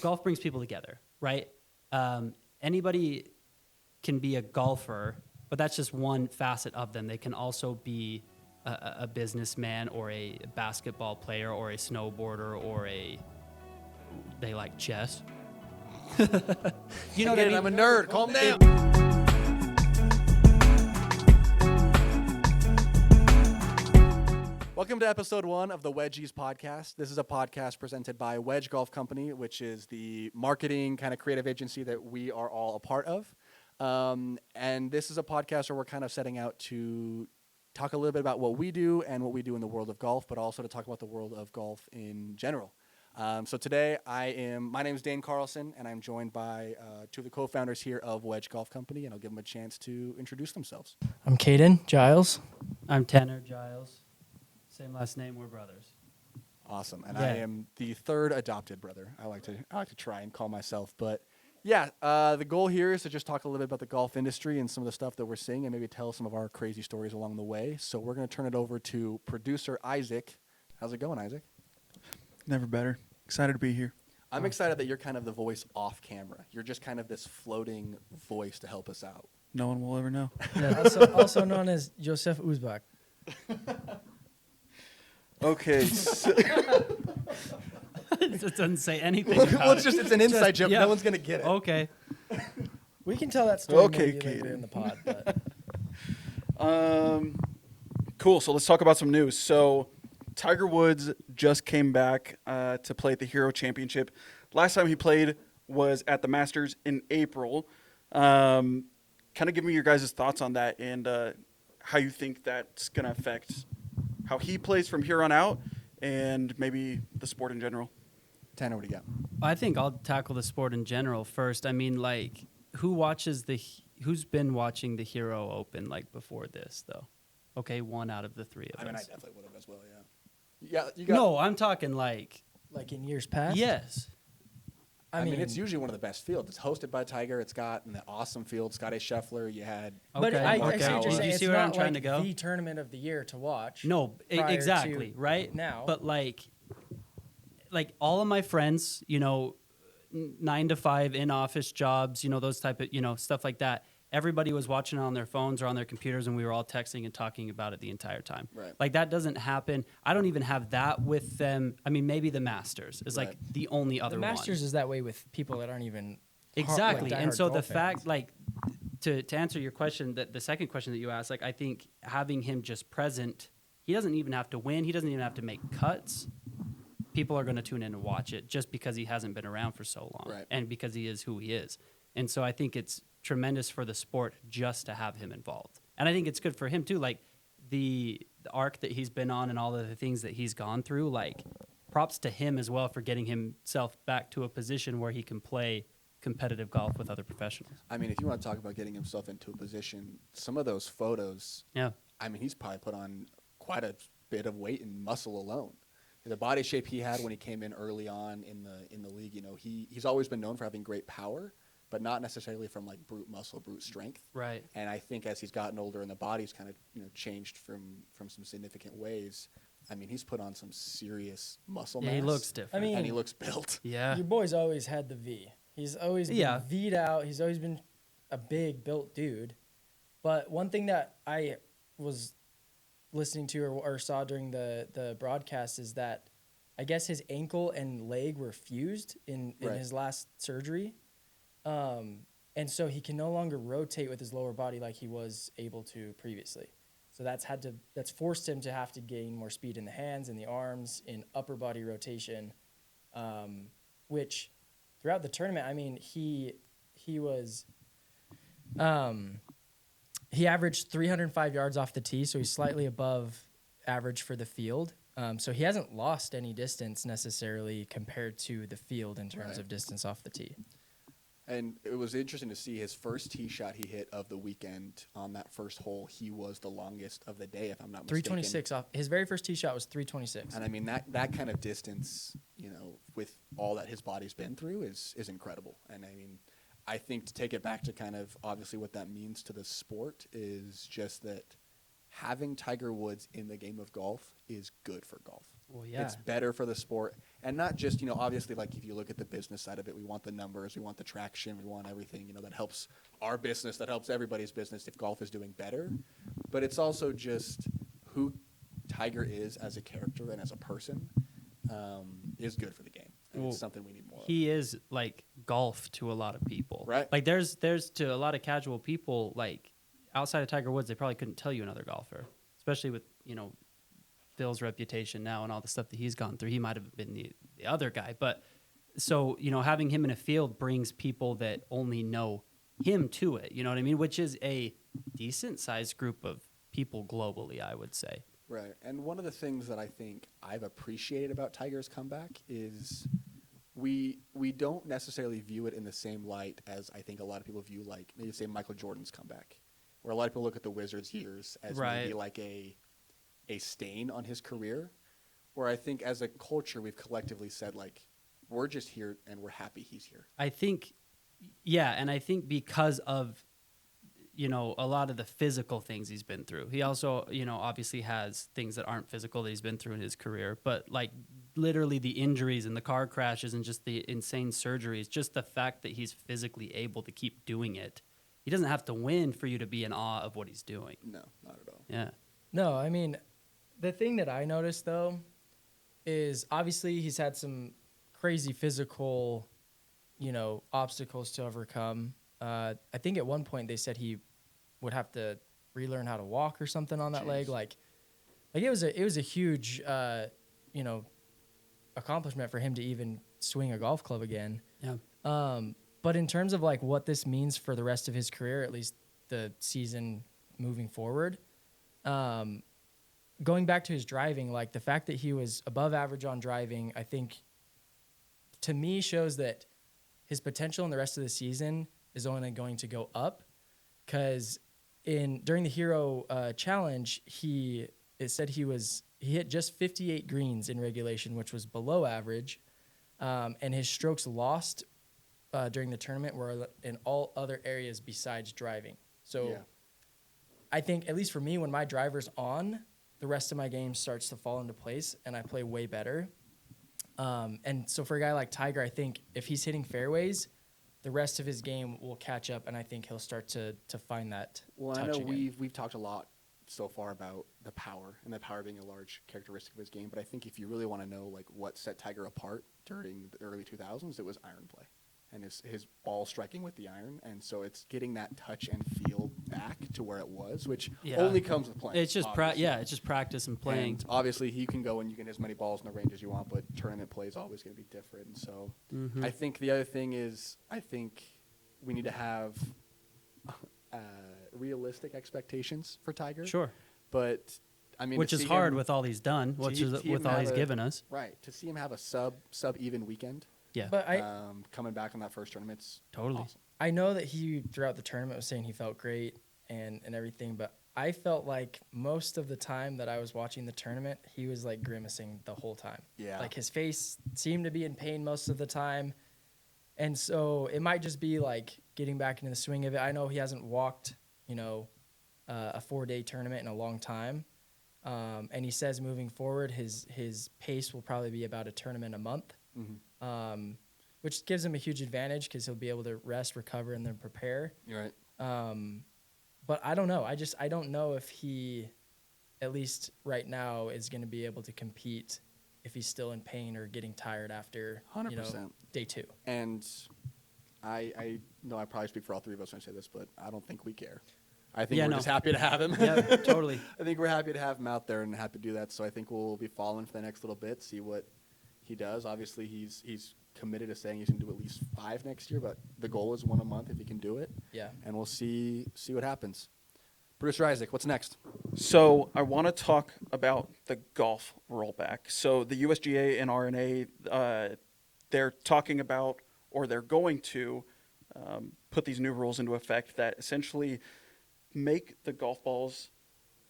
golf brings people together, right? Anybody can be a golfer, but that's just one facet of them. They can also be a businessman or a basketball player or a snowboarder or they like chess. You know what I mean? I'm a nerd. Calm down. Welcome to episode 1 of the Wedgies Podcast. This is a podcast presented by Wedge Golf Company, which is the marketing kind of creative agency that we are all a part of. And this is a podcast where we're kind of setting out to talk a little bit about what we do and what we do in the world of golf, but also to talk about the world of golf in general. So today my name is Dane Carlson, and I'm joined by two of the co-founders here of Wedge Golf Company, and I'll give them a chance to introduce themselves. I'm Caden Giles. I'm Tanner Giles. Same last name, we're brothers. Awesome. And Yeah. I am the third adopted brother. I like to try and call myself, but yeah, the goal here is to just talk a little bit about the golf industry and some of the stuff that we're seeing and maybe tell some of our crazy stories along the way. So we're going to turn it over to producer Isaac. How's it going, Isaac? Never better. Excited to be here. I'm excited that you're kind of the voice off camera. You're just kind of this floating voice to help us out. No one will ever know. Yeah, also known as Josef Uzbak. Okay. It doesn't say anything Well, about it's an inside joke. yeah. No one's going to get it. Okay. We can tell that story Okay, maybe later Caden. in the pod. But Cool. So let's talk about some news. So Tiger Woods just came back to play at the Hero Championship. Last time he played was at the Masters in April. Kind of give me your guys' thoughts on that and how you think that's going to affect how he plays from here on out and maybe the sport in general. Tanner, what do you got? I think I'll tackle the sport in general first. I mean, like, who's been watching the Hero Open, like, before this, though? Okay, one out of the three of us. I mean, I definitely would have as well, yeah. Yeah, you got. No, I'm talking, like, like in years past? yes. I mean, it's usually one of the best fields. It's hosted by Tiger. It's got an awesome field. Scotty Scheffler. You had. But Okay, I okay. see what you're Did saying. you It's see where I'm not trying like to go? the tournament of the year to watch. No, prior exactly, to right? now. But, like all of my friends, 9 to 5 in-office jobs, those type of, stuff like that. Everybody was watching it on their phones or on their computers, and we were all texting and talking about it the entire time. Right. Like, that doesn't happen. I don't even have that with them. I mean, maybe the Masters is, like, the only other The one. Masters is that way with people that aren't even Exactly. diehard And so the golf fact, fans. like, to answer your question, the second question that you asked, like, I think having him just present, he doesn't even have to win. He doesn't even have to make cuts. People are going to tune in and watch it just because he hasn't been around for so long, Right. and because he is who he is. And so I think it's tremendous for the sport just to have him involved. And I think it's good for him too, like the arc that he's been on and all of the things that he's gone through, like props to him as well for getting himself back to a position where he can play competitive golf with other professionals. I mean, if you want to talk about getting himself into a position, some of those photos, Yeah. I mean, he's probably put on quite a bit of weight and muscle alone. The body shape he had when he came in early on in the league, he's always been known for having great power, but not necessarily from like brute muscle, brute strength. Right. And I think as he's gotten older and the body's kind of changed from some significant ways, I mean, he's put on some serious muscle mass. Yeah, he looks different. I mean, and he looks built. Yeah. Your boy's always had the V. He's always been V'd out. He's always been a big built dude. But one thing that I was listening to or saw during the broadcast is that I guess his ankle and leg were fused in Right. his last surgery. And so he can no longer rotate with his lower body like he was able to previously. So that's forced him to have to gain more speed in the hands and the arms in upper body rotation, which throughout the tournament, I mean, he was he averaged 305 yards off the tee, so he's slightly above average for the field. So he hasn't lost any distance necessarily compared to the field in terms Right. of distance off the tee. And it was interesting to see his first tee shot he hit of the weekend on that first hole. He was the longest of the day, if I'm not mistaken. 326 off. His very first tee shot was 326. And I mean, that kind of distance, with all that his body's been through is incredible. And I mean, I think to take it back to kind of obviously what that means to the sport is just that having Tiger Woods in the game of golf is good for golf. Well, yeah. It's better for the sport. And not just, obviously, like if you look at the business side of it, we want the numbers, we want the traction, we want everything, that helps our business, that helps everybody's business if golf is doing better. But it's also just who Tiger is as a character and as a person is good for the game. And Well, it's something we need more of. He is like golf to a lot of people. Right. Like there's to a lot of casual people, like outside of Tiger Woods, they probably couldn't tell you another golfer, especially with, Phil's reputation now and all the stuff that he's gone through. He might have been the other guy. But so, having him in a field brings people that only know him to it. You know what I mean? Which is a decent sized group of people globally, I would say. Right. And one of the things that I think I've appreciated about Tiger's comeback is we don't necessarily view it in the same light as I think a lot of people view, like, maybe say Michael Jordan's comeback, where a lot of people look at the Wizards' years as maybe like a stain on his career, where I think as a culture we've collectively said, like, we're just here and we're happy he's here. I think, yeah, and I think because of, a lot of the physical things he's been through. He also, obviously has things that aren't physical that he's been through in his career, but like literally the injuries and the car crashes and just the insane surgeries, just the fact that he's physically able to keep doing it. He doesn't have to win for you to be in awe of what he's doing. No, not at all. Yeah. No, I mean, the thing that I noticed, though, is obviously he's had some crazy physical, obstacles to overcome. I think at one point they said he would have to relearn how to walk or something on that leg. Like it was a huge, accomplishment for him to even swing a golf club again. Yeah. But in terms of like what this means for the rest of his career, at least the season moving forward, going back to his driving, like the fact that he was above average on driving, I think to me shows that his potential in the rest of the season is only going to go up, because during the Hero Challenge, it said he hit just 58 greens in regulation, which was below average, and his strokes lost during the tournament were in all other areas besides driving. So Yeah. I think, at least for me, when my driver's on, the rest of my game starts to fall into place and I play way better. And so for a guy like Tiger, I think if he's hitting fairways, the rest of his game will catch up, and I think he'll start to find that Well, touch I know again. we've talked a lot so far about the power and the power being a large characteristic of his game, but I think if you really want to know like what set Tiger apart during the early 2000s, it was iron play and his ball striking with the iron, and so it's getting that touch and feel back to where it was, which Yeah. only comes with playing. It's just it's just practice and playing. And obviously, you can go and you can hit as many balls in the range as you want, but tournament play is always going to be different. And so I think the other thing is I think we need to have realistic expectations for Tiger. Sure. But, I mean, Which to is see hard him- with all he's done, to which see is him with all have he's a- given us. Right. To see him have a sub-even weekend Yeah. But coming back on that first tournament, it's Totally. awesome. I know that he, throughout the tournament, was saying he felt great and everything, but I felt like most of the time that I was watching the tournament, he was like grimacing the whole time. Yeah. Like his face seemed to be in pain most of the time. And so it might just be like getting back into the swing of it. I know he hasn't walked, a 4-day tournament in a long time. And he says moving forward, his pace will probably be about a tournament a month. Mhm. Which gives him a huge advantage because he'll be able to rest, recover, and then prepare. You're right. But I don't know. I don't know if he, at least right now, is going to be able to compete if he's still in pain or getting tired after 100%. day 2. And I know I probably speak for all three of us when I say this, but I don't think we care. I think Yeah, we're no. just happy to have him. Yeah, totally. I think we're happy to have him out there and happy to do that. So I think we'll be following for the next little bit, see what he does. Obviously, he's committed to saying he's going to do at least 5 next year, but the goal is 1 a month if he can do it. Yeah. And we'll see what happens. Producer Isaac, what's next? So I want to talk about the golf rollback. So the USGA and R&A, they're talking about, or they're going to put these new rules into effect that essentially make the golf balls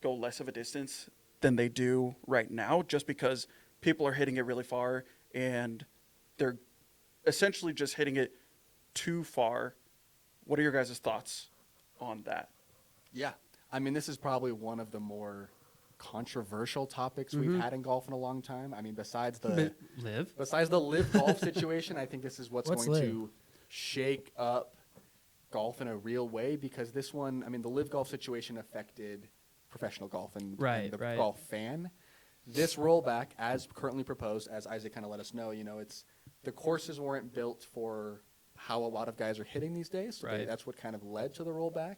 go less of a distance than they do right now, just because people are hitting it really far and they're essentially just hitting it too far. What are your guys' thoughts on that? Yeah. I mean, this is probably one of the more controversial topics we've had in golf in a long time. I mean, besides the live golf situation, I think this is what's going to shake up golf in a real way, because this one, I mean, the live golf situation affected professional golf and the golf fan. This rollback, as currently proposed, as Isaac kind of let us know, it's the courses weren't built for how a lot of guys are hitting these days. So that's what kind of led to the rollback.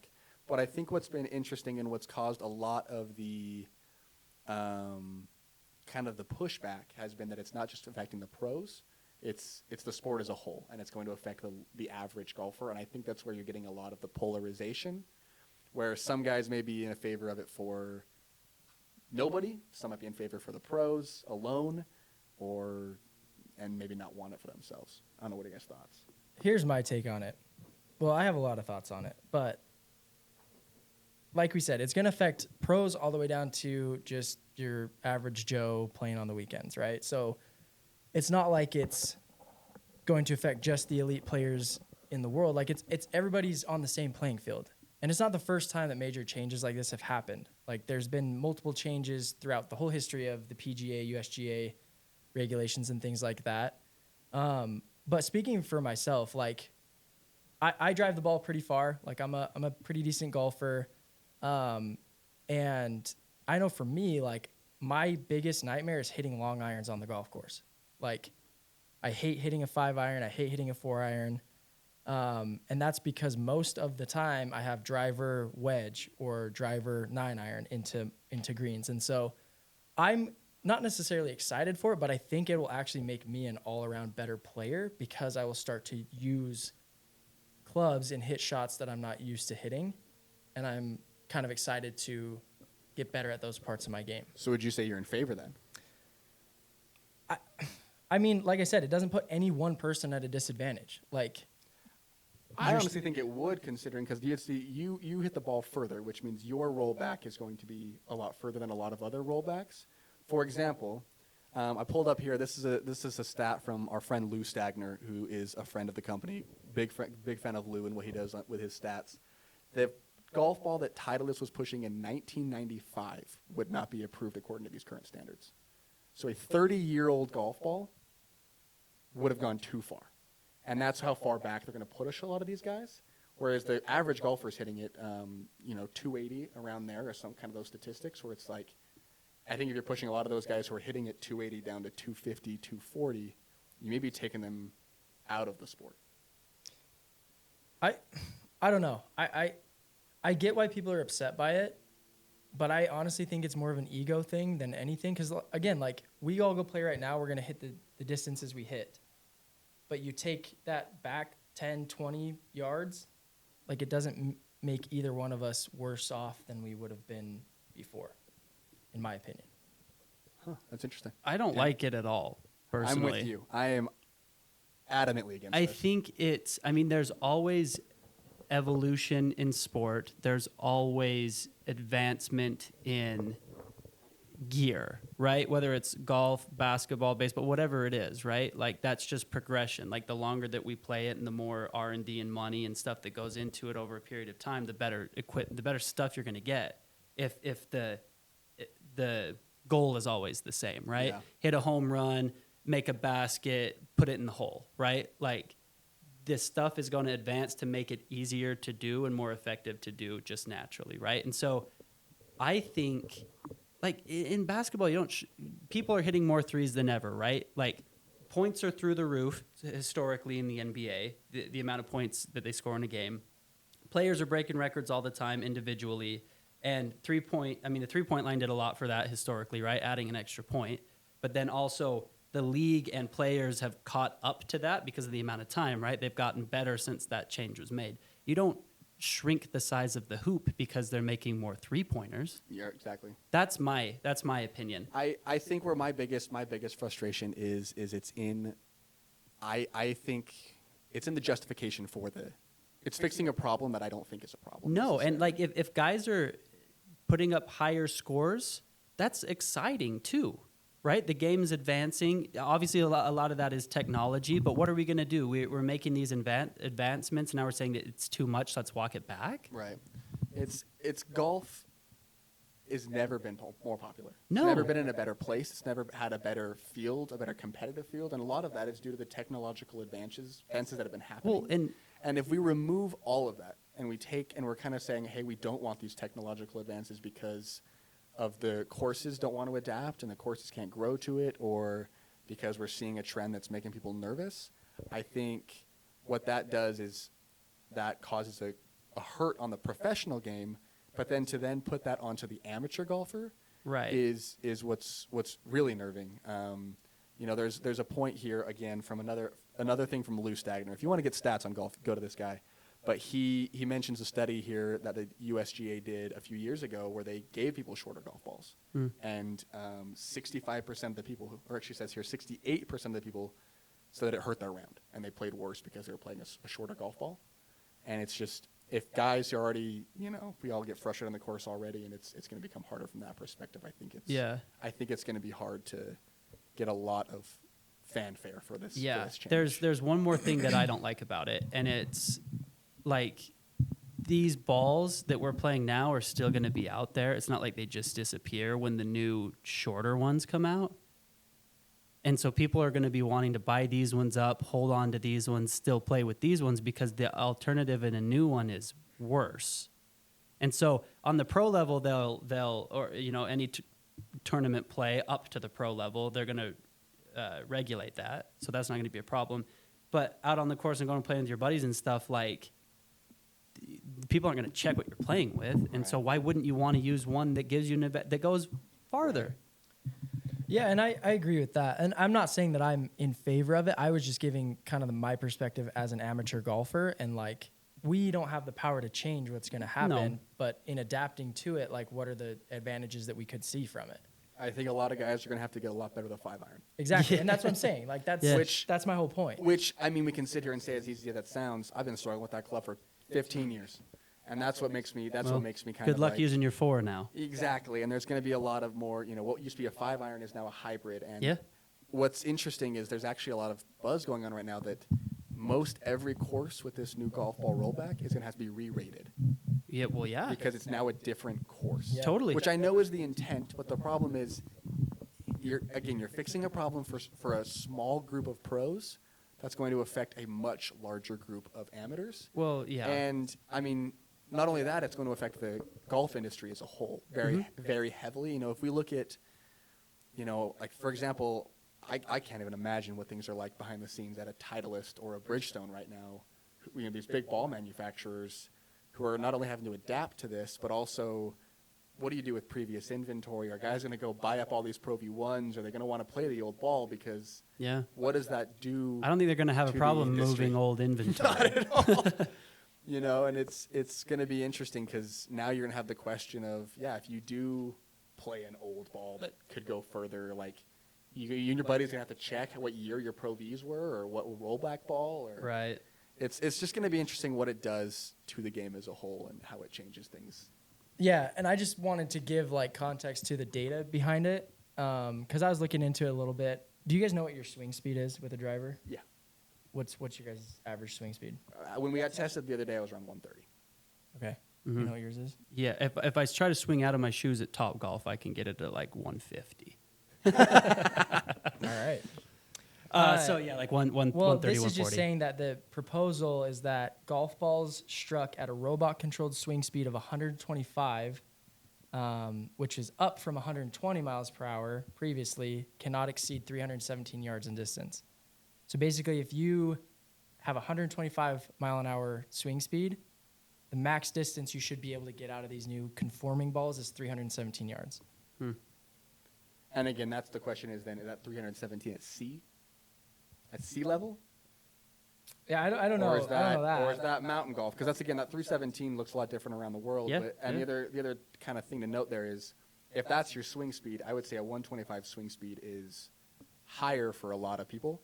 But I think what's been interesting and what's caused a lot of the kind of the pushback has been that it's not just affecting the pros, it's the sport as a whole, and it's going to affect the average golfer. And I think that's where you're getting a lot of the polarization, where some guys may be in favor of it for nobody, some might be in favor for the pros alone, and maybe not want it for themselves. I don't know, what are your guys' thoughts? Here's my take on it. Well, I have a lot of thoughts on it, but like we said, it's going to affect pros all the way down to just your average Joe playing on the weekends, right? So it's not like it's going to affect just the elite players in the world. Like it's everybody's on the same playing field. And it's not the first time that major changes like this have happened. Like there's been multiple changes throughout the whole history of the PGA, USGA regulations and things like that. But speaking for myself, like I drive the ball pretty far. Like I'm a pretty decent golfer. And I know for me, like my biggest nightmare is hitting long irons on the golf course. Like I hate hitting a 5-iron. I hate hitting a 4-iron. And that's because most of the time I have driver wedge or driver 9-iron into greens. And so I'm not necessarily excited for it, but I think it will actually make me an all-around better player, because I will start to use clubs and hit shots that I'm not used to hitting. And I'm kind of excited to get better at those parts of my game. So would you say you're in favor then? I mean, like I said, it doesn't put any one person at a disadvantage. Like, I honestly think it would, considering, because you hit the ball further, which means your rollback is going to be a lot further than a lot of other rollbacks. For example, I pulled up here. This is a stat from our friend Lou Stagner, who is a friend of the company. Big fan of Lou and what he does with his stats. The golf ball that Titleist was pushing in 1995 would not be approved according to these current standards. So a 30-year-old golf ball would have gone too far. And that's how far back they're going to push a lot of these guys. Whereas the average golfer is hitting it, 280 around there, or some kind of those statistics, where it's like, I think if you're pushing a lot of those guys who are hitting it 280 down to 250, 240, you may be taking them out of the sport. I don't know. I get why people are upset by it, but I honestly think it's more of an ego thing than anything. Because, again, like, we all go play right now, we're going to hit the distances we hit. But you take that back 10, 20 yards, like, it doesn't make either one of us worse off than we would have been before, in my opinion. Huh, that's interesting. I don't like it at all, personally. I'm with you. I am adamantly against I this. think there's always evolution in sport. There's always advancement in gear, right? Whether it's golf, basketball, baseball, whatever it is, right? Like, that's just progression. Like, the longer that we play it and the more R&D and money and stuff that goes into it over a period of time, the better stuff you're going to get. If the goal is always the same, right? Yeah. Hit a home run, make a basket, put it in the hole, right? Like, this stuff is going to advance to make it easier to do and more effective to do just naturally, right? And so I think, like, in basketball, people are hitting more threes than ever, right? Like, points are through the roof historically in the NBA, the amount of points that they score in a game. Players are breaking records all the time individually. And the three-point line did a lot for that historically, right? Adding an extra point. But then also the league and players have caught up to that because of the amount of time, right? They've gotten better since that change was made. You don't shrink the size of the hoop because they're making more three-pointers. Yeah, exactly. That's my opinion. I think where my biggest frustration is it's in, I think it's in the justification for it's fixing a problem that I don't think is a problem. No, and like if guys are putting up higher scores, that's exciting too, right? The game's advancing. Obviously, a lot of that is technology, but what are we going to do? We're making these advancements, and now we're saying that it's too much, so let's walk it back? Right. It's golf. is never been more popular. No. It's never been in a better place. It's never had a better field, a better competitive field, and a lot of that is due to the technological advances that have been happening. Well, and if we remove all of that and we're kind of saying, hey, we don't want these technological advances because of the courses don't want to adapt and the courses can't grow to it, or because we're seeing a trend that's making people nervous, I think what that does is that causes a hurt on the professional game, but then to put that onto the amateur golfer right. is what's really nerving. There's a point here again from another thing from Lou Stagner. If you want to get stats on golf, go to this guy. But he mentions a study here that the USGA did a few years ago where they gave people shorter golf balls. And 65% of the people, or actually says here 68% of the people said that it hurt their round. And they played worse because they were playing a shorter golf ball. And it's just, if guys are already, we all get frustrated on the course already, and it's going to become harder from that perspective. I think it's going to be hard to get a lot of fanfare for this. Yeah, for this change. there's one more thing that I don't like about it, and it's like these balls that we're playing now are still going to be out there. It's not like they just disappear when the new shorter ones come out. And so people are going to be wanting to buy these ones up, hold on to these ones, still play with these ones because the alternative in a new one is worse. And so on the pro level, they'll or any tournament play up to the pro level, they're going to regulate that. So that's not going to be a problem. But out on the course and going and playing with your buddies and stuff, like people aren't going to check what you're playing with. And so why wouldn't you want to use one that gives you that goes farther? Yeah, and I agree with that. And I'm not saying that I'm in favor of it. I was just giving kind of my perspective as an amateur golfer. And, like, we don't have the power to change what's going to happen. No. But in adapting to it, like, what are the advantages that we could see from it? I think a lot of guys are going to have to get a lot better with a 5-iron. Exactly, and that's what I'm saying. Like, that's my whole point. Which, I mean, we can sit here and say as easy as that sounds, I've been struggling with that club for 15 years. And that's what makes me kind of Good luck using your 4 now. Exactly, and there's going to be a lot of more, what used to be a 5-iron is now a hybrid. And what's interesting is there's actually a lot of buzz going on right now that most every course with this new golf ball rollback is going to have to be re-rated. Yeah, well, yeah. Because it's now a different course. Yeah. Totally. Which I know is the intent, but the problem is, you're fixing a problem for a small group of pros that's going to affect a much larger group of amateurs. Well, yeah. And, I mean, not only that, it's going to affect the golf industry as a whole very, very heavily. If we look at, like, for example, I can't even imagine what things are like behind the scenes at a Titleist or a Bridgestone right now. These big ball manufacturers who are not only having to adapt to this, but also, what do you do with previous inventory? Are guys going to go buy up all these Pro V1s? Are they going to want to play the old ball? Because what does that do? I don't think they're going to have a problem moving old inventory. Not at all. And it's going to be interesting because now you're going to have the question of, if you do play an old ball that could go further, like you and your buddies going to have to check what year your Pro Vs were or what rollback ball. Or Right. It's just going to be interesting what it does to the game as a whole and how it changes things. Yeah, and I just wanted to give, like, context to the data behind it because I was looking into it a little bit. Do you guys know what your swing speed is with a driver? Yeah. What's your guys' average swing speed? When we got tested the other day, I was around 130. Okay. Mm-hmm. You know what yours is? Yeah, if I try to swing out of my shoes at Top Golf, I can get it to like 150. All right. So yeah, like one Well, 130, this is 140. just saying that the proposal is that golf balls struck at a robot-controlled swing speed of 125, which is up from 120 miles per hour previously, cannot exceed 317 yards in distance. So basically, if you have 125 mile an hour swing speed, the max distance you should be able to get out of these new conforming balls is 317 yards. And again, that's the question is that 317 at sea? At sea level? Yeah, I don't know. Or is that, I don't know that. Or is that mountain golf? Because that's, again, that 317 looks a lot different around the world. Yeah, And yeah. the other kind of thing to note there is, if that's your swing speed, I would say a 125 swing speed is higher for a lot of people.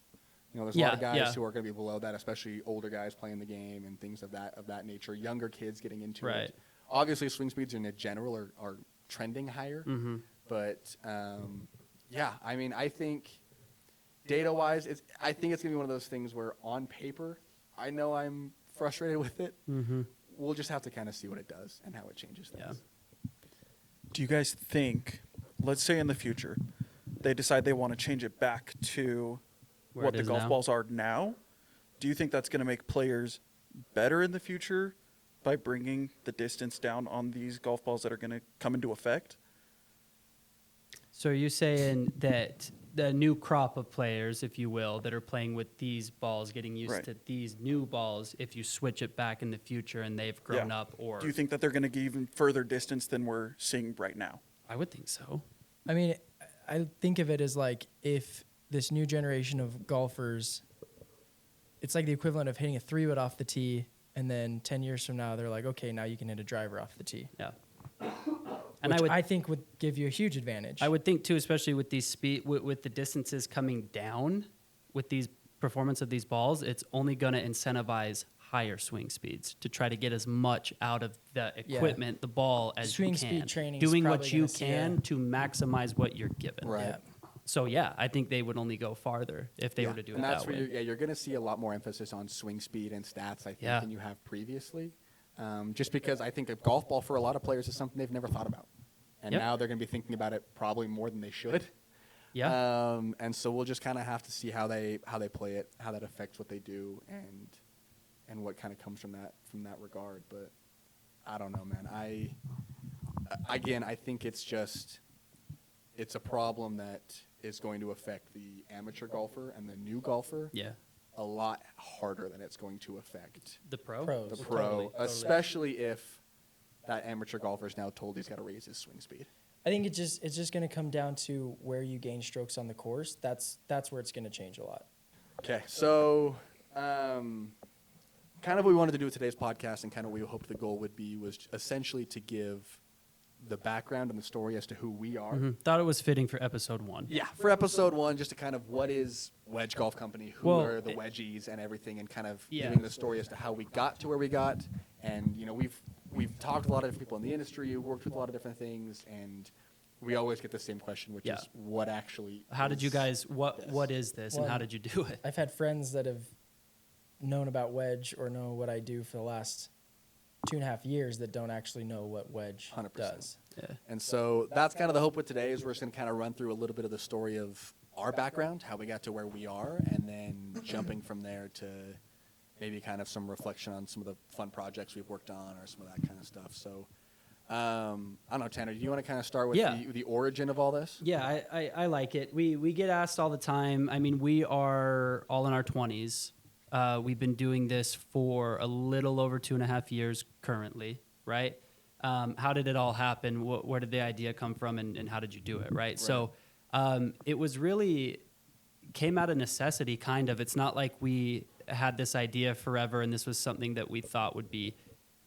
There's a lot of guys who are going to be below that, especially older guys playing the game and things of that nature. Younger kids getting into it. Obviously, swing speeds in general are trending higher. Mm-hmm. But I mean, I think data-wise, I think it's going to be one of those things where on paper, I know I'm frustrated with it. Mm-hmm. We'll just have to kind of see what it does and how it changes things. Do you guys think, let's say in the future, they decide they want to change it back to Where what it the is golf now? balls are now? Do you think that's going to make players better in the future by bringing the distance down on these golf balls that are going to come into effect? So are you saying that the new crop of players, if you will, that are playing with these balls, getting used Right. to these new balls, if you switch it back in the future and they've grown Yeah. up, or Do you think that they're going to get even further distance than we're seeing right now? I would think so. I mean, I think of it as like if this new generation of golfers, it's like the equivalent of hitting a 3-wood off the tee, and then 10 years from now, they're like, okay, now you can hit a driver off the tee. Yeah. And And I think would give you a huge advantage. I would think too, especially with these speed, with the distances coming down, with these performance of these balls, it's only going to incentivize higher swing speeds to try to get as much out of the Yeah. equipment, the ball, as Swing you speed can. training is Doing probably what you gonna see can to maximize what you're given. Right. Yeah. So yeah, I think they would only go farther if they were to do and it that's that where way. you're going to see a lot more emphasis on swing speed and stats, I think, Yeah. than you have previously. Just because I think a golf ball for a lot of players is something they've never thought about. And Yep. now they're going to be thinking about it probably more than they should. Yeah. And so we'll just kind of have to see how they play it, how that affects what they do, and what kind of comes from that regard. But I don't know, man. I think it's a problem that is going to affect the amateur golfer and the new golfer Yeah. a lot harder than it's going to affect The pro? Pros. the Totally, pro, totally. especially if that amateur golfer is now told he's got to raise his swing speed. I think it's just going to come down to where you gain strokes on the course. That's where it's going to change a lot. Okay, so kind of what we wanted to do with today's podcast, and kind of what we hoped the goal would be, was essentially to give the background and the story as to who we are. Mhm. Thought it was fitting for episode 1. Yeah, for episode 1, just to kind of what is Wedge Golf Company, who Well, are the Wedgies and everything, and kind of Yeah. giving the story as to how we got to where we got. And you know, we've talked to a lot of different people in the industry, worked with a lot of different things, and we always get the same question, which Yeah. is what actually. How did you is guys, this? what is this and Well, how did you do it? I've had friends that have known about Wedge or know what I do for the last 2.5 years that don't actually know what Wedge 100%. does. Yeah. And so that's kind of the hope with today, is we're just going to kind of run through a little bit of the story of our background, how we got to where we are, and then jumping from there to maybe kind of some reflection on some of the fun projects we've worked on or some of that kind of stuff. So I don't know, Tanner, do you want to kind of start with Yeah. the origin of all this? Yeah, I like it. We get asked all the time. I mean, we are all in our 20s. We've been doing this for a little over 2.5 years currently, right? How did it all happen? Where did the idea come from, and how did you do it, right? So it was really came out of necessity, kind of. It's not like we had this idea forever and this was something that we thought would be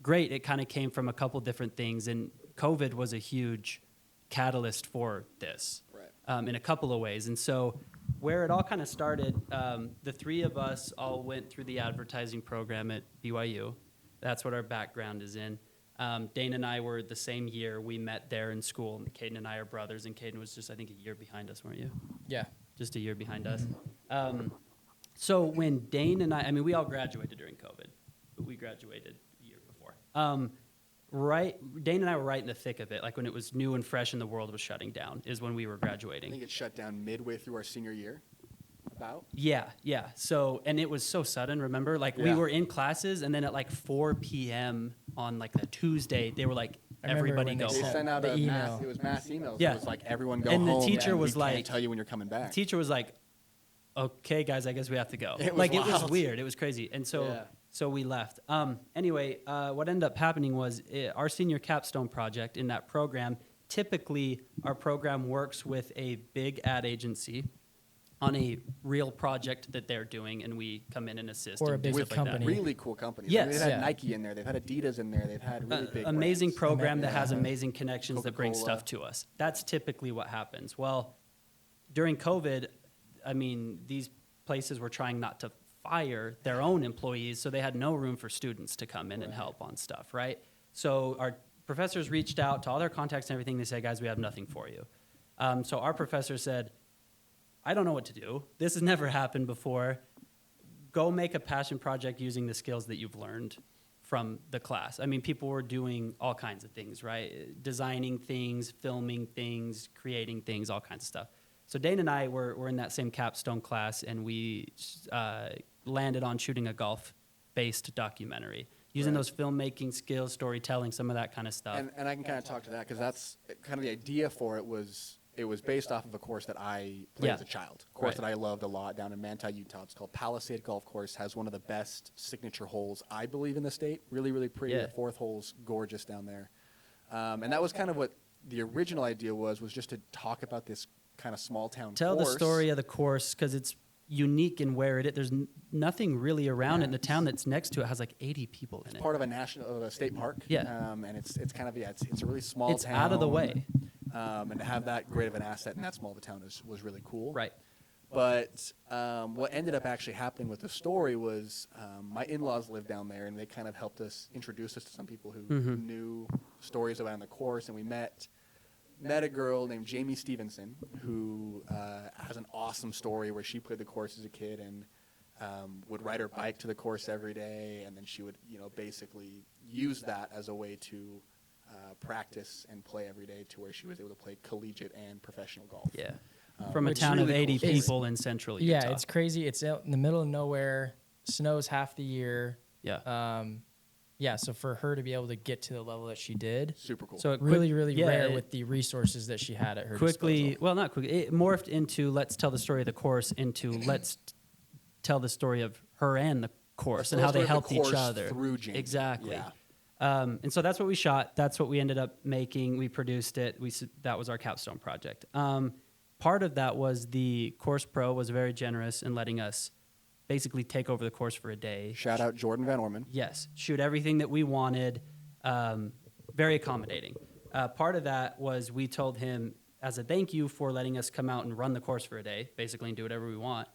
great. It kind of came from a couple different things, and COVID was a huge catalyst for this in a couple of ways. And so where it all kind of started, the three of us all went through the advertising program at BYU. That's what our background is in. Dane and I were the same year. We met there in school. And Caden and I are brothers, and Caden was just, I think, a year behind us, weren't you? Yeah. Just a year behind us. So when Dane and I mean, we all graduated during COVID, but we graduated a year before. Dane and I were right in the thick of it, like when it was new and fresh and the world was shutting down, is when we were I graduating. think it shut down midway through our senior year, about. Yeah. So, and it was so sudden, remember? Like, we Yeah. were in classes, and then at like 4 p.m. on like a Tuesday, they were like, I remember everybody when go they They home. sent out The a email. mass, it was mass emails. Yeah. It was like, everyone go And the home. teacher and was we can't like- tell you when you're coming back. The teacher was like, okay, guys, I guess we have to go. It was like, it was wild. weird. It was crazy. And so, Yeah. so we left. Anyway, what ended up happening was our senior capstone project in that program, typically our program works with a big ad agency on a real project that they're doing, and we come in and assist. Or a and do big stuff like that. company. Really cool companies. Yes. They've had Yeah. Nike in there. They've had Adidas in there. They've had really big amazing brands. program that has Yeah. amazing connections that bring Coca-Cola. stuff to us. That's typically what happens. Well, during COVID, I mean, these places were trying not to fire their own employees, so they had no room for students to come in and help on stuff, right? So our professors reached out to all their contacts and everything. They said, guys, we have nothing for you. So our professor said, I don't know what to do. This has never happened before. Go make a passion project using the skills that you've learned from the class. I mean, people were doing all kinds of things, right? Designing things, filming things, creating things, all kinds of stuff. So Dane and I were in that same capstone class, and we landed on shooting a golf-based documentary, using those filmmaking skills, storytelling, some of that kind of stuff. And I can kind of talk to that because that's kind of the idea for it was based off of a course that I played as a child, a course that I loved a lot down in Manti, Utah. It's called Palisade Golf Course, has one of the best signature holes, I believe, in the state. Really, really pretty. The fourth hole's gorgeous down there. And that was kind of what the original idea was just to talk about this kind of small town Tell course. the story of the course because it's unique in where it is. There's nothing really around it, and the town that's next to it has like 80 people in it. It's part of a state park. Yeah. And it's kind of, it's a really small town. It's out of the way. And to have that great of an asset in that small of a town was really cool. Right. But what ended up actually happening with the story was my in-laws lived down there, and they kind of helped us introduce us to some people who knew stories around the course, and we met a girl named Jamie Stevenson who has an awesome story where she played the course as a kid and would ride her bike to the course every day, and then she would, basically use that as a way to practice and play every day to where she was able to play collegiate and professional golf. Yeah. From a which is town of really 80 cool. people in central Utah. Yeah, it's crazy. It's out in the middle of nowhere. Snows half the year. Yeah. Yeah, so for her to be able to get to the level that she did, Super cool. So it really, really rare it with the resources that she had at her quickly, disposal. well, not quickly, it morphed into let's tell the story of the course into let's tell the story of her and the course and how they helped each other. Through Jamie. Exactly. Yeah. And so that's what we shot. That's what we ended up making. We produced it. That was our capstone project. Part of that was the course pro was very generous in letting us basically take over the course for a day. Shout out Jordan Van Orman. Yes, shoot everything that we wanted. Very accommodating. Part of that was we told him as a thank you for letting us come out and run the course for a day, basically, and do whatever we want.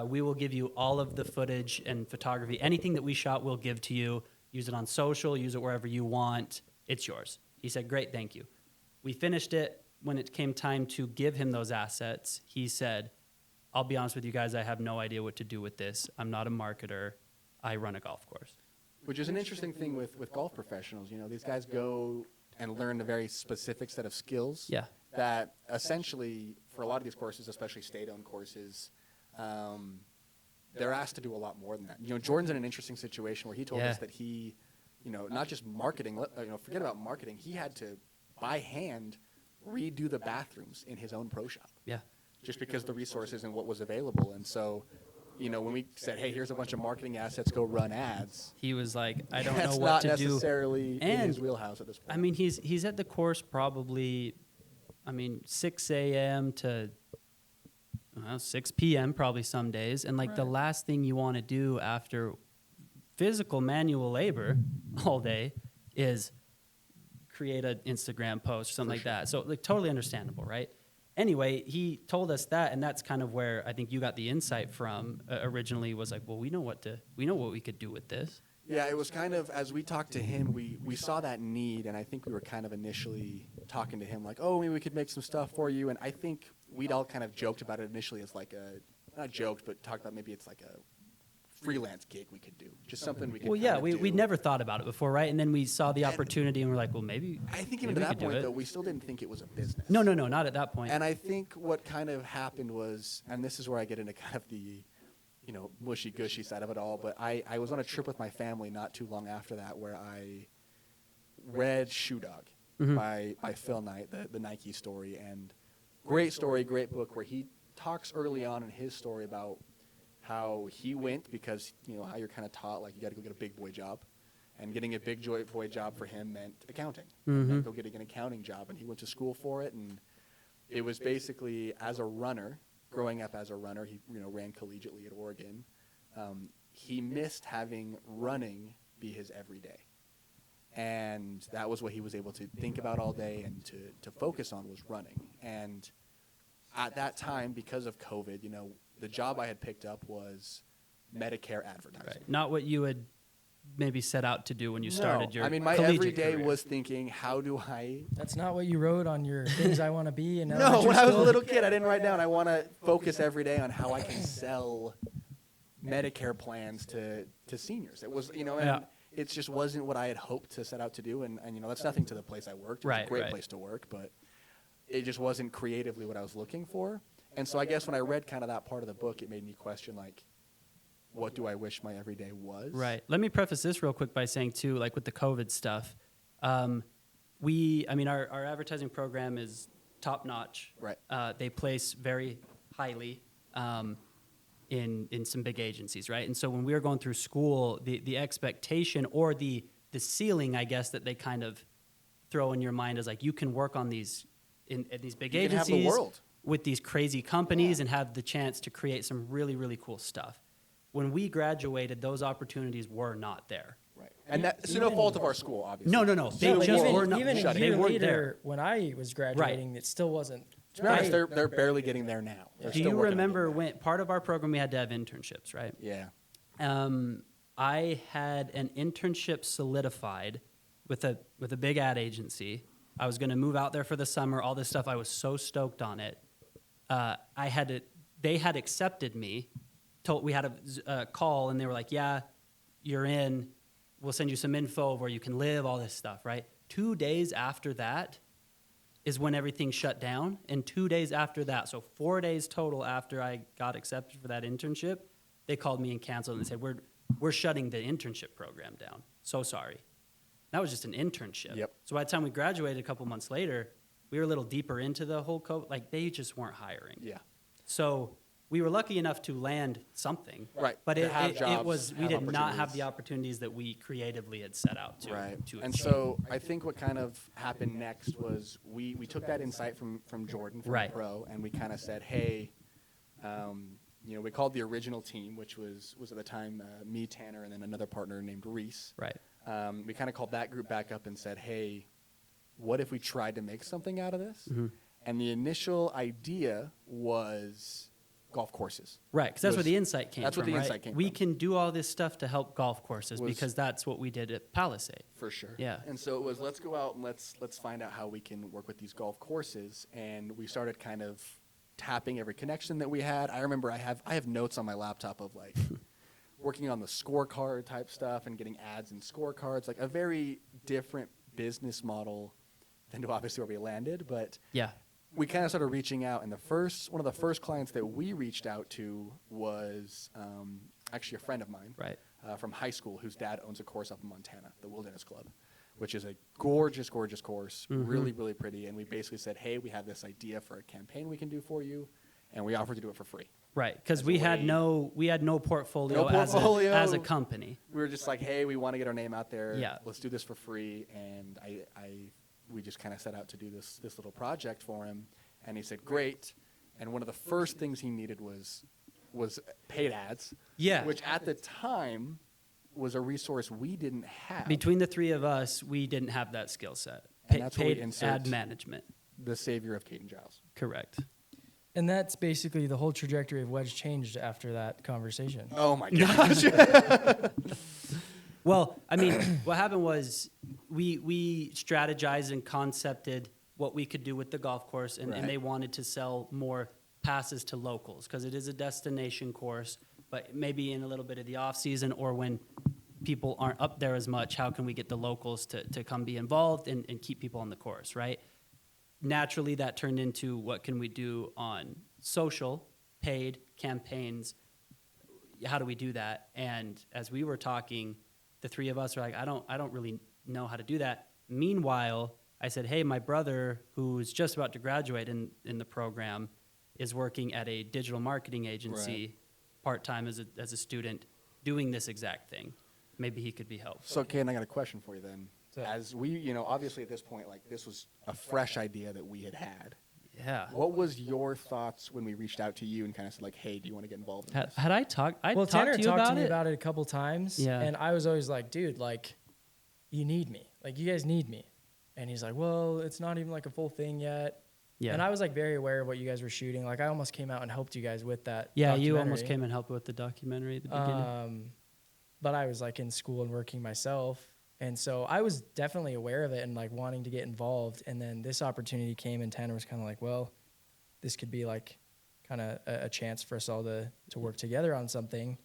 We will give you all of the footage and photography. Anything that we shot, we'll give to you. Use it on social, use it wherever you want. It's yours. He said, great, thank you. We finished it. When it came time to give him those assets, he said, I'll be honest with you guys, I have no idea what to do with this. I'm not a marketer. I run a golf course. Which is an interesting thing with golf professionals. These guys go and learn a very specific set of skills. Yeah. That essentially, for a lot of these courses, especially state-owned courses, they're asked to do a lot more than that. Jordan's in an interesting situation where he told us that he, not just marketing, forget about marketing. He had to, by hand, redo the bathrooms in his own pro shop. Yeah. Just because the resources and what was available. And so, when we said, hey, here's a bunch of marketing assets, go run ads. He was like, I don't That's know what to not do. necessarily in And, his wheelhouse at this point. I mean, he's at the course probably, 6 a.m. to 6 p.m. probably some days. And the last thing you want to do after physical manual labor all day is create an Instagram post or something like that. So totally understandable, right? Anyway, he told us that, and that's kind of where I think you got the insight from originally was like, well, we know what we could do with this. Yeah, it was kind of, as we talked to him, we saw that need, and I think we were kind of initially talking to him like, oh, maybe we could make some stuff for you. And I think we'd all kind of joked about it initially as not joked, but talked about maybe it's like a freelance gig we could do, just something we could Well, yeah, kind of we'd never thought about it before, right? And then we saw the opportunity, and we're like, well, maybe. I think even maybe to we that could do point, it. though, we still didn't think it was a business. No, not at that point. And I think what kind of happened was, and this is where I get into kind of the, mushy-gushy side of it all, but I was on a trip with my family not too long after that where I read Shoe Dog by Phil Knight, the Nike story, and great story, great book where he talks early on in his story about how he went because, how you're kind of taught, like, you got to go get a big boy job. And getting a big boy job for him meant accounting. Go getting an accounting job. And he went to school for it. And it was basically, as a runner, growing up as a runner, he ran collegiately at Oregon. He missed having running be his everyday. And that was what he was able to think about all day and to focus on was running. And at that time, because of COVID, the job I had picked up was Medicare advertising. Right. Not what you had maybe set out to do when you started your my collegiate everyday career. was thinking, how do I... That's not what you wrote on your things I want to be in No, elementary when I was a school. little kid, I didn't write down, I want to focus every day on how I can sell Medicare plans to seniors. It was, and it just wasn't what I had hoped to set out to do. And you know, that's nothing to the place I worked. It was Right, a great right. place to work, but it just wasn't creatively what I was looking for. And so I guess when I read kind of that part of the book, it made me question, like, what do I wish my everyday was? Right. Let me preface this real quick by saying, too, like with the COVID stuff, our advertising program is top notch. Right. They place very highly in some big agencies, right? And so when we were going through school, the expectation or the ceiling, I guess, that they kind of throw in your mind is like, you can work on these at these big You can have agencies the world. with these crazy companies and have the chance to create some really, really cool stuff. When we graduated, those opportunities were not there. Right. And that's no fault of our school, obviously. No. They So just even- were not. even a shut it. They year weren't later, there. when I was graduating, it still wasn't. To be honest, right. they're barely getting there now. They're Do still you working on remember getting when part of our program we had to have internships, right? there. Yeah. I had an internship solidified with a big ad agency. I was going to move out there for the summer. All this stuff. I was so stoked on it. They had accepted me. We had a call, and they were like, "Yeah, you're in. We'll send you some info of where you can live. All this stuff." Right. 2 days after that is when everything shut down, and 2 days after that, so 4 days total after I got accepted for that internship, they called me and canceled and said, "We're shutting the internship program down. So sorry." That was just an internship. Yep. So by the time we graduated a couple months later, we were a little deeper into the whole COVID. Like, they just weren't hiring. Yeah. So we were lucky enough to land something. Right. But To have jobs, we have did not have opportunities. the opportunities that we creatively had set out to. Right. To And achieve. so I think what kind of happened next was we took that insight from Jordan, from Right. Pro, and we kind of said, hey, you know, we called the original team, which was at the time me, Tanner, and then another partner named Reese. Right. We kind of called that group back up and said, hey, what if we tried to make something out of this? Mm-hmm. And the initial idea was golf courses. Right, because that's where was- the insight came that's from. what the right? insight came We from. can do all this stuff to help golf courses Was- because that's what we did at Palisade. For sure. Yeah. And so it was, let's go out and let's find out how we can work with these golf courses. And we started kind of tapping every connection that we had. I remember I have notes on my laptop of like working on the scorecard type stuff and getting ads and scorecards, like a very different business model than to obviously where we landed. But Yeah. we kind of started reaching out, and one of the first clients that we reached out to was actually a friend of mine Right. from high school whose dad owns a course up in Montana, the Wilderness Club, which is a gorgeous, gorgeous course, really, really pretty. And we basically said, hey, we have this idea for a campaign we can do for you, and we offered to do it for free. Right, because As a we had way- no portfolio, No portfolio. As a company. We were just like, hey, we want to get our name out there. Yeah. Let's do this for free. And we just kind of set out to do this little project for him. And he said, great. And one of the first things he needed was paid ads. Yeah. Which at the time was a resource we didn't have. Between the three of us, we didn't have that skill set. And that's where we Paid insert- ad management. the savior of Caden Giles. Correct. And that's basically the whole trajectory of Wedge changed after that conversation. Oh my gosh. Well, I mean, what happened was we strategized and concepted what we could do with the golf course, and Right. they wanted to sell more passes to locals because it is a destination course, but maybe in a little bit of the off season or when people aren't up there as much, how can we get the locals to come be involved and keep people on the course, right? Naturally, that turned into what can we do on social, paid campaigns. How do we do that? And as we were talking, the three of us were like, I don't really know how to do that. Meanwhile, I said, hey, my brother, who's just about to graduate in the program, is working at a digital marketing agency part-time as a student doing this exact thing. Maybe he could be helpful. So, Caden, I got a question for you then. So- As we, obviously at this point, like this was a fresh idea that we had. Yeah. What was your thoughts when we reached out to you and kind of said like, hey, do you want to get involved in this? Had I talked? I Well, talked Tanner to you talked about to me it. about it a couple times, Yeah. and I was always like, dude, like, you need me. Like, you guys need me. And he's like, well, it's not even like a full thing yet. Yeah. And I was like very aware of what you guys were shooting. Like, I almost came out and helped you guys with that. Yeah, you almost documentary. came and helped with the documentary at the beginning. But I was like in school and working myself. And so I was definitely aware of it and like wanting to get involved. And then this opportunity came and Tanner was kind of like, well, this could be like kind of a chance for us all to work together on something.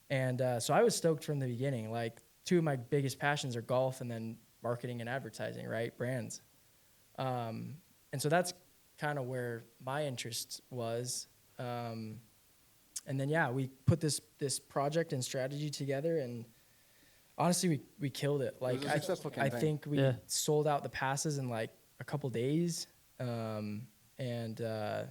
And so I was stoked from the beginning. Like two of my biggest passions are golf and then marketing and advertising, right? Brands. And so that's kind of where my interest was. And then, yeah, we put this project and strategy together, and honestly, we killed it. Like, was a successful I campaign. think we Yeah. sold out the passes in like a couple days. Yeah.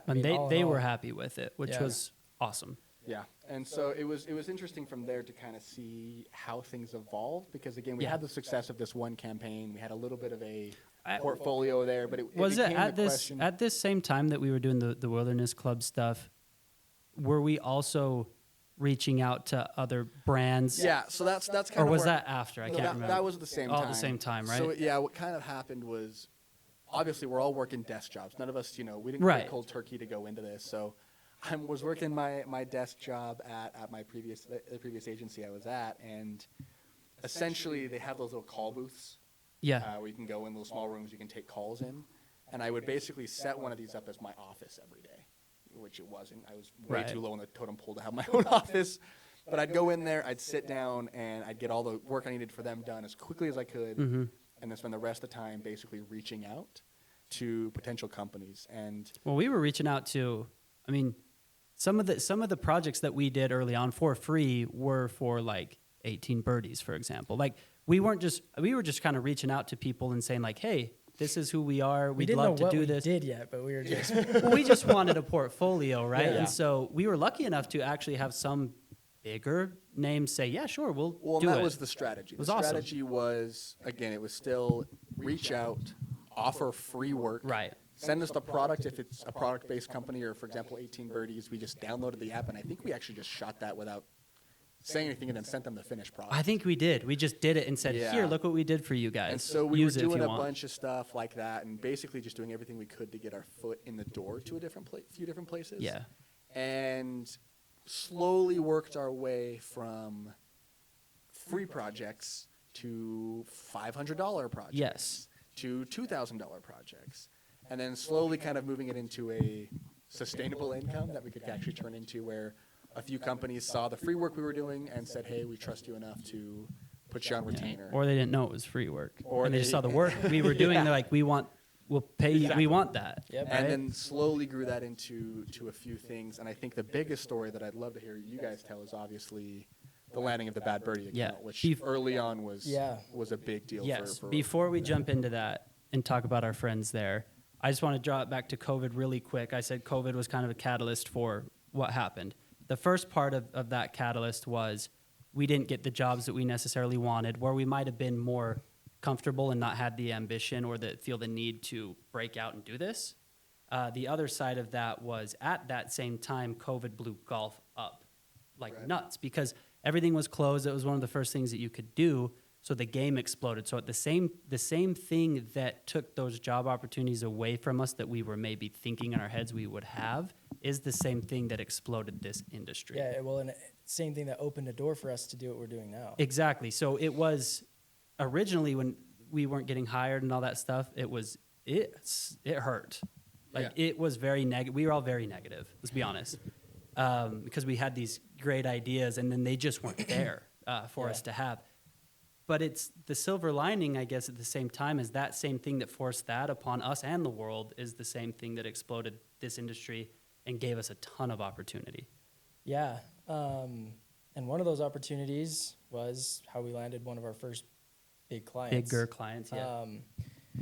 I And mean, all in they all, were happy with it, which Yeah. was awesome. Yeah, and so it was interesting from there to kind of see how things evolved, because again, we Yeah. had the success of this one campaign. We had a little bit of a I- portfolio there, but it Was it became at the this question. at this same time that we were doing the Wilderness Club stuff? Were we also reaching out to other brands? Yeah, so that's kind Or of was where- that after? I No, can't that, remember. that was at the same All time. at the same time, right? So yeah, what kind of happened was, obviously we're all working desk jobs. None of us, we didn't Right. go cold turkey to go into this. So I was working my desk job at my the previous agency I was at, and essentially they have those little call booths. Yeah. Where you can go in little small rooms, you can take calls in. And I would basically set one of these up as my office every day, which it wasn't. I was way Right. too low on the totem pole to have my own office. But I'd go in there, I'd sit down, and I'd get all the work I needed for them done as quickly as I could, Mm-hmm. and then spend the rest of the time basically reaching out to potential companies. And Well, we were reaching out to, I mean, some of the projects that we did early on for free were for like 18 birdies, for example. Like we were just kind of reaching out to people and saying like, hey, this is who we are. we We'd didn't love know to what do we this. did yet, but we were just Well, we just wanted a portfolio, right? Yeah. And so we were lucky enough to actually have some bigger names say, yeah, sure, we'll well, do and that it. was the strategy. was The awesome. strategy was, again, it was still reach out, offer free work. Right. Send us the product if it's a product-based company, or for example, 18 Birdies. We just downloaded the app, and I think we actually just shot that without saying anything, and then sent them the finished product. I think we did. We just did it and said, Yeah. here, look what we did for you guys. And so we Use were it if doing you a want. bunch of stuff like that, and basically just doing everything we could to get our foot in the door to a few different places. Yeah. And slowly worked our way from free projects to $500 projects. Yes. To $2,000 projects, and then slowly kind of moving it into a sustainable income that we could actually turn into, where a few companies saw the free work we were doing and said, hey, we trust you enough to put you on retainer. Or they didn't know it was free work. Or and they just they- saw the work we were doing. Yeah. They're like, we'll pay you. We want that. Yep. And right? then slowly grew that into a few things. And I think the biggest story that I'd love to hear you guys tell is obviously the landing of the Bad Birdie account, Yeah. which Bef- early on was Yeah. was a big deal. Yes. For Before we jump into that and talk about our friends there, I just want to draw it back to COVID really quick. I said COVID was kind of a catalyst for what happened. The first part of that catalyst was we didn't get the jobs that we necessarily wanted, where we might have been more comfortable and not had the ambition or feel the need to break out and do this. The other side of that was at that same time, COVID blew golf up like Right. nuts because everything was closed. It was one of the first things that you could do. So the game exploded. So at the same thing that took those job opportunities away from us that we were maybe thinking in our heads we would have is the same thing that exploded this industry. yeah. Well, and same thing that opened a door for us to do what we're doing now. Exactly. So it was originally when we weren't getting hired and all that stuff, it hurt. Like Yeah. it was very negative. We were all very negative, let's be honest. Because we had these great ideas and then they just weren't there for us to have. But it's the silver lining, I guess, at the same time, is that same thing that forced that upon us and the world is the same thing that exploded this industry and gave us a ton of opportunity. Yeah. And one of those opportunities was how we landed one of our first big clients. Bigger clients, yeah.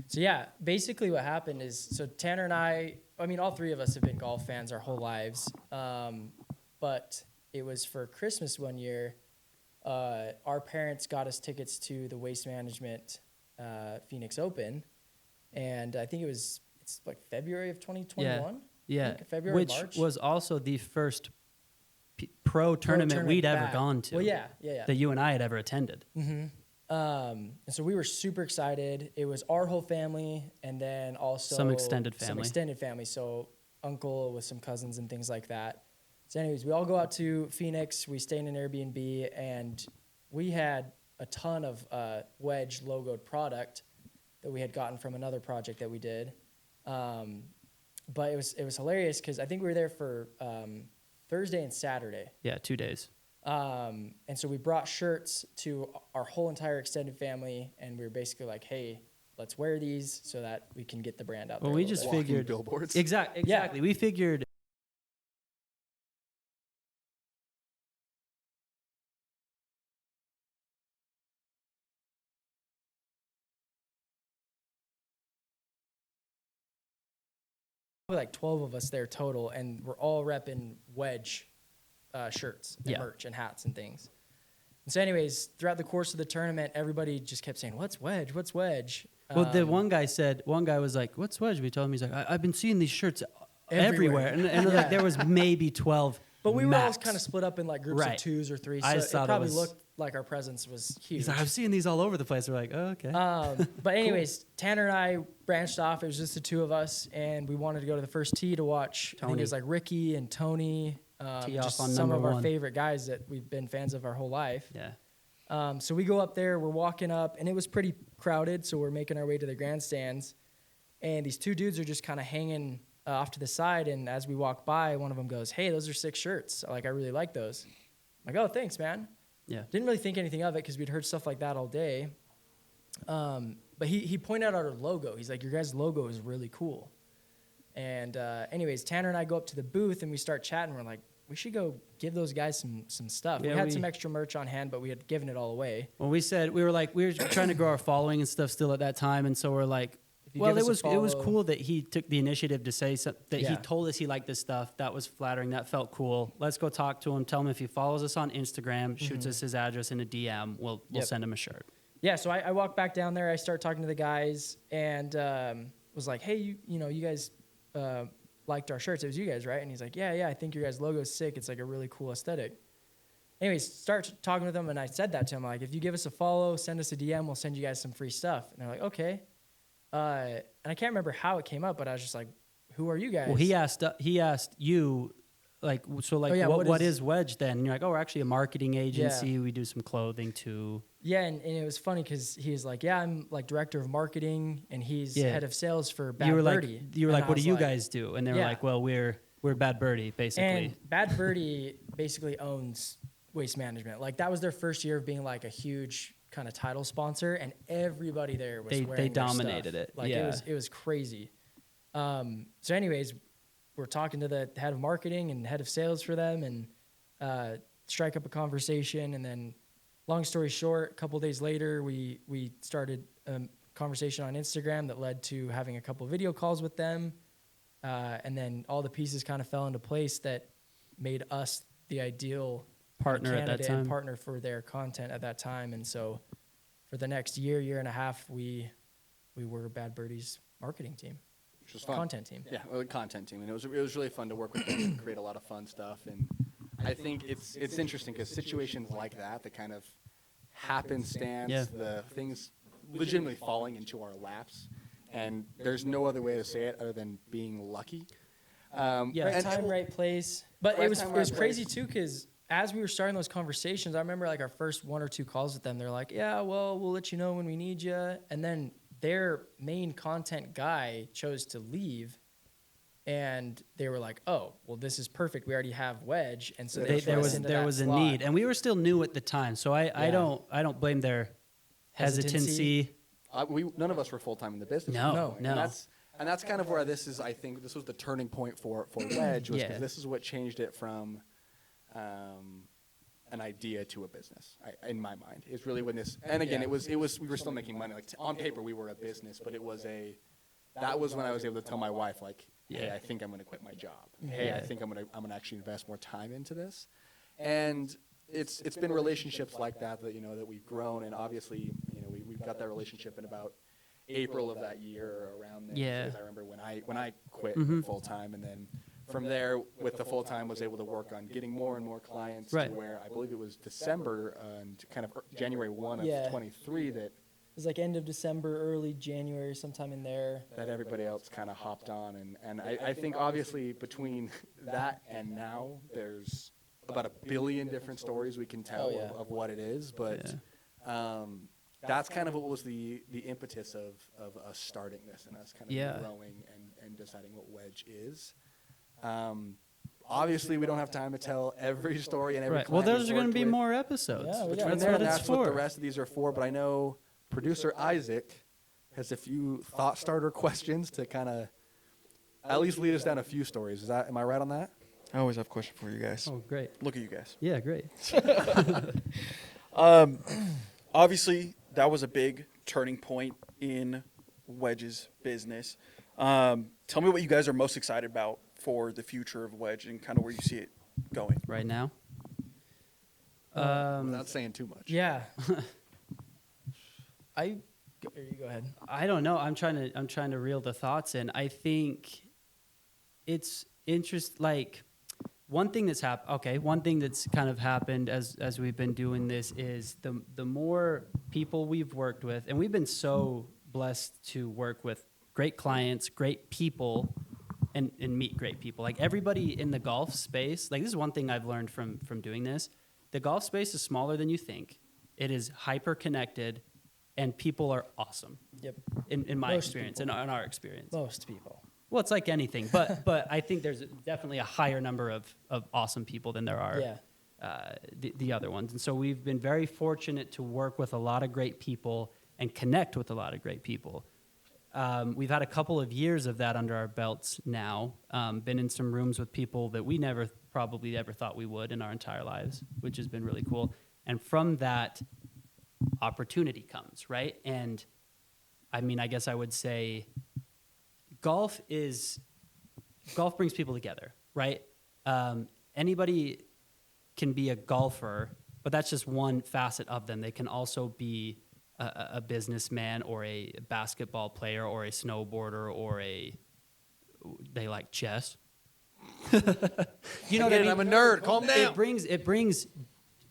So yeah, basically what happened is, so Tanner and I mean, all three of us have been golf fans our whole lives. But it was for Christmas one year. Our parents got us tickets to the Waste Management Phoenix Open, and I think it's like February of 2021. Yeah, February, which March. was also the first pro tournament we'd ever back. gone to. Well, yeah. That you and I had ever attended. And so we were super excited. It was our whole family, and then also Some extended Some family. extended family. So uncle with some cousins and things like that. So anyways, we all go out to Phoenix. We stay in an Airbnb, and we had a ton of Wedge logoed product that we had gotten from another project that we did. But it was hilarious because I think we were there for Thursday and Saturday. Yeah, 2 days. And so we brought shirts to our whole entire extended family, and we were basically like, hey, let's wear these so that we can get the brand out there. Well, we a little just bit. Walking figured billboards. Exactly. We figured like 12 of us there total, and we're all repping Wedge shirts and Yeah. merch and hats and things. And so anyways, throughout the course of the tournament, everybody just kept saying, what's Wedge? What's Wedge? Well, the one guy was like, "What's Wedge?" We told him, he's like, "I've been seeing these shirts Everywhere." everywhere." And like, there was maybe 12. But we were all max. kind of split up in like groups Right. of 2s or 3s, I so just thought it it probably was- looked like our presence was huge. He's like, "I'm seeing these all over the place." We're like, "Oh, okay." But anyways, Tanner and I branched off. It was just the two of us, and we wanted to go to the first tee to watch. I think Tony. it was like Ricky and Tony, Tee off just on some number of our one. favorite guys that we've been fans of our whole life. Yeah. So we go up there, we're walking up, and it was pretty crowded, so we're making our way to the grandstands. And these two dudes are just kind of hanging off to the side, and as we walk by, one of them goes, "Hey, those are sick shirts. Like, I really like those." I'm like, "Oh, thanks, man." Yeah. Didn't really think anything of it because we'd heard stuff like that all day. But he pointed out our logo. He's like, "Your guys' logo is really cool." And anyways, Tanner and I go up to the booth, and we start chatting. We're like, we should go give those guys some stuff. Yeah, we had we- some extra merch on hand, but we had given it all away. Well, we said we were trying to grow our following and stuff still at that time, and so we're like, If you well, give it us a was follow- cool that he took the initiative to say that he Yeah. told us he liked this stuff. That was flattering. That felt cool. Let's go talk to him. Tell him if he follows us on Instagram, shoots us his address in a DM, we'll Yep. send him a shirt. Yeah, so I walked back down there. I started talking to the guys and was like, "Hey, you guys liked our shirts. It was you guys, right?" And he's like, "Yeah, I think your guys' logo is sick. It's like a really cool aesthetic." Anyways, start talking with them, and I said that to him, like, "If you give us a follow, send us a DM, we'll send you guys some free stuff." And they're like, "Okay." And I can't remember how it came up, but I was just like, "Who are you guys?" Well, he asked you, like, so like, Oh, yeah, what what is is- Wedge then? And you're like, "Oh, we're actually a marketing agency. We do some clothing too." Yeah, and it was funny because he's like, "Yeah, I'm like director of marketing, and he's Yeah. head of sales for Bad You were Birdie." like, And I "What do was you like- guys do?" And they were Yeah. like, "Well, we're Bad Birdie, basically." And Bad Birdie basically owns Waste Management. Like, that was their first year of being like a huge kind of title sponsor, and everybody there was They wearing their dominated stuff. it. Like, Yeah. it was crazy. So anyways, we're talking to the head of marketing and head of sales for them, and strike up a conversation. And then, long story short, a couple days later, we started a conversation on Instagram that led to having a couple video calls with them. And then all the pieces kind of fell into place that made us the ideal Partner at that candidate time. and partner for their content at that time. And so for the next year and a half, we were Bad Birdie's marketing team, Which was fun. content team. Yeah, well, the content team, and it was really fun to work with them and create a lot of fun stuff. And I think it's interesting because situations like that kind of happenstance, Yeah. the things legitimately falling into our laps, and there's no other way to say it other than being lucky. Yeah. Right and- time, right place. But Right it was time, it was right crazy place. too because as we were starting those conversations, I remember like our first 1 or 2 calls with them. They're like, "Yeah, well, we'll let you know when we need you." And then their main content guy chose to leave, and they were like, "Oh, well, this is perfect. We already have Wedge," and so they there put us was into there that was a slot. need, and we were still new at the time, so I Yeah. don't blame their hesitancy. None of us were full time in the business. No, at that point. no. And that's kind of where this is. I think this was the turning point for Wedge, was Yeah. because this is what changed it from an idea to a business. In my mind, is really when this. And again, Yeah. it was we were still making money. Like on paper, we were a business, but it was that was when I was able to tell my wife, like, "Hey, Yeah. I think I'm going to quit my job. Hey, I Yeah. think I'm going to actually invest more time into this." And it's been relationships like that that we've grown, and obviously we've got that relationship in about April of that year or around there. Yeah. Because I remember when I quit Mhm. full time, and then from there with the full time was able to work on getting more and more clients Right. to where I believe it was December and kind of January 1 of Yeah. 23 that It was like end of December, early January, sometime in there. everybody else kind of hopped on, and I think obviously between that and now there's about 1 billion different stories we can tell Oh, yeah. of what it is, but that's kind of what was the impetus of us starting this and us kind of Yeah. growing and deciding what Wedge is. Obviously, we don't have time to tell every story and every Right. Well, client those we've are going to worked be with. more episodes. Yeah, we got Between That's there what and it's that's what the for. rest of these are for. But I know producer Isaac has a few thought starter questions to kind of at least lead us down a few stories. Am I right on that? I always have a question for you guys. Oh, great. Look at you guys. Yeah, great. Obviously, that was a big turning point in Wedge's business. Tell me what you guys are most excited about for the future of Wedge and kind of where you see it going. Right now. Without saying too much. Yeah. You go ahead. I don't know. I'm trying to reel the thoughts in. I think it's like one thing that's one thing that's kind of happened as we've been doing this is the more people we've worked with, and we've been so blessed to work with great clients, great people, and meet great people. Like everybody in the golf space, like this is one thing I've learned from doing this. The golf space is smaller than you think. It is hyper connected, and people are awesome. Yep. In my Most experience, people. in our experience. Most people. Well, it's like anything, but I think there's definitely a higher number of awesome people than there are the other ones. And so we've been very fortunate to work with a lot of great people and connect with a lot of great people. We've had a couple of years of that under our belts now. Been in some rooms with people that we never probably ever thought we would in our entire lives, which has been really cool. And from that, opportunity comes, right? And I mean, I guess I would say golf brings people together, right? Anybody can be a golfer, but that's just one facet of them. They can also be a businessman or a basketball player or a snowboarder or they like chess. You know what I mean? I'm a nerd. Calm down.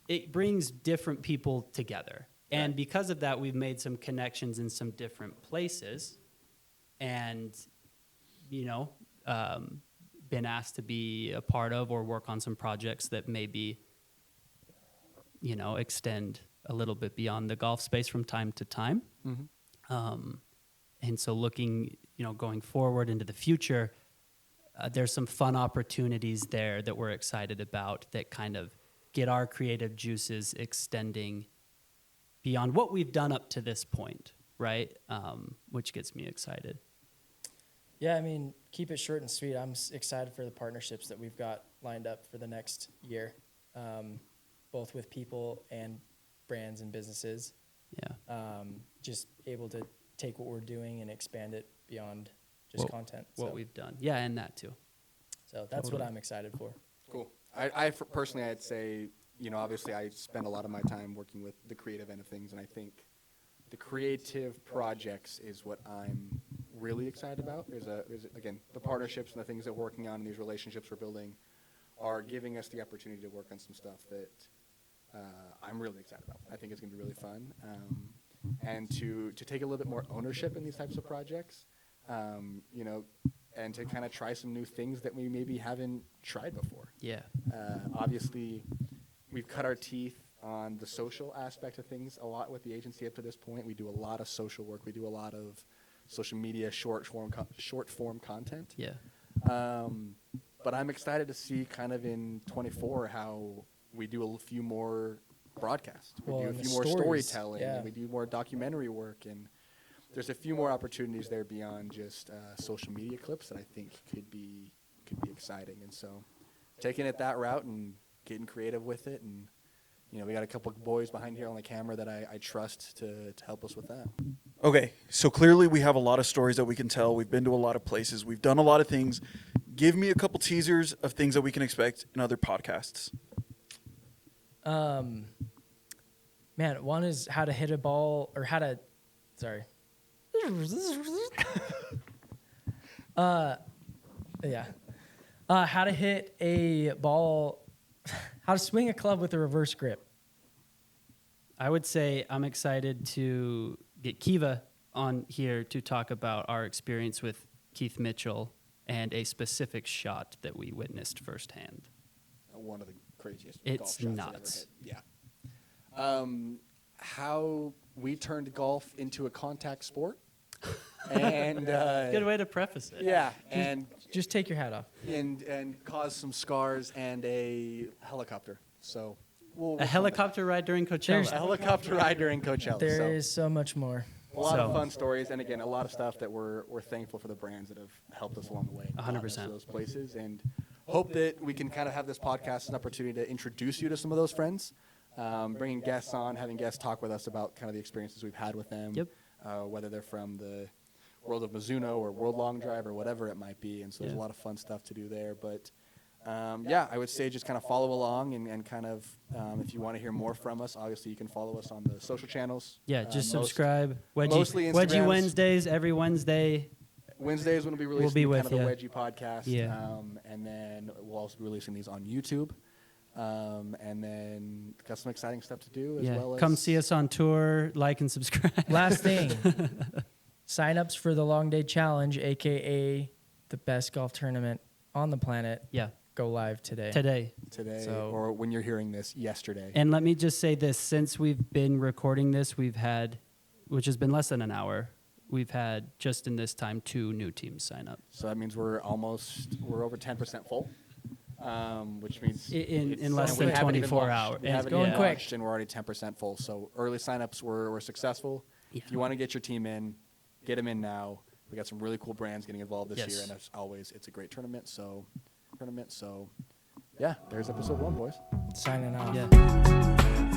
It brings different people together. And because of that, we've made some connections in some different places and, been asked to be a part of or work on some projects that maybe, extend a little bit beyond the golf space from time to time. Mm-hmm. And so looking, going forward into the future, there's some fun opportunities there that we're excited about that kind of get our creative juices extending beyond what we've done up to this point, right? Which gets me excited. Yeah, I mean, keep it short and sweet. I'm excited for the partnerships that we've got lined up for the next year, both with people and brands and businesses. Yeah. Just able to take what we're doing and expand it beyond just content. What we've done. Yeah, and that too. So that's what I'm excited for. Cool. Personally, I'd say, obviously I spend a lot of my time working with the creative end of things, and I think the creative projects is what I'm really excited about. There's again, the partnerships and the things that we're working on and these relationships we're building are giving us the opportunity to work on some stuff that I'm really excited about. I think it's going to be really fun. And to take a little bit more ownership in these types of projects, and to kind of try some new things that we maybe haven't tried before. Yeah. Obviously, we've cut our teeth on the social aspect of things a lot with the agency up to this point. We do a lot of social work. We do a lot of social media, short form content. Yeah. But I'm excited to see kind of in 24 how we do a few more broadcasts. We do a few more storytelling. And we do more documentary work. And there's a few more opportunities there beyond just social media clips that I think could be exciting. And so taking it that route and getting creative with it. And, we got a couple of boys behind here on the camera that I trust to help us with that. Okay, so clearly we have a lot of stories that we can tell. We've been to a lot of places. We've done a lot of things. Give me a couple teasers of things that we can expect in other podcasts. Man, one is how to hit a ball or how to hit a ball, how to swing a club with a reverse grip. I would say I'm excited to get Kiva on here to talk about our experience with Keith Mitchell and a specific shot that we witnessed firsthand. One of the craziest It's golf shots I've ever nuts. hit. Yeah. How we turned golf into a contact sport. and Good way to preface it. yeah, and Just take your hat off. caused some scars and a helicopter. So A helicopter ride during Coachella. a helicopter ride during Coachella. There so is so much more. a lot of So- fun stories, and again, a lot of stuff that we're thankful for the brands that have helped us along the way. and gotten us to 100%. those places, and hope that we can kind of have this podcast an opportunity to introduce you to some of those friends, bringing guests on, having guests talk with us about kind of the experiences we've had with them. Yep. Whether they're from the world of Mizuno or World Long Drive or whatever it might be, and so there's a Yeah. lot of fun stuff to do there. But yeah, I would say just kind of follow along and kind of if you want to hear more from us, obviously you can follow us on the social channels. Yeah, just Most- subscribe. mostly Wedgie Instagrams. Wednesdays, every Wednesday. Wednesdays when we'll be releasing be kind with of the ya. Wedgie podcast. Yeah. And then we'll also be releasing these on YouTube. And then got some exciting stuff to do as Yeah, well as come see us on tour, like and subscribe. Last thing, signups for the Long Day Challenge, aka the best golf tournament on the planet, Yeah, go live today. today. today So- or when you're hearing this yesterday. And let me just say this: since we've been recording this, we've had, which has been less than an hour, we've had just in this time 2 new teams sign up. So that means we're over 10% full, which means In it's- less and than we haven't even 24 launched. hours. We And haven't going even quick. launched, and we're already 10% full. So early signups were successful. Yeah. If you want to get your team in, get them in now. We got some really cool brands getting involved this Yes. year, and as always, it's a great tournament. So yeah, there's episode 1, boys. Signing off. Yeah.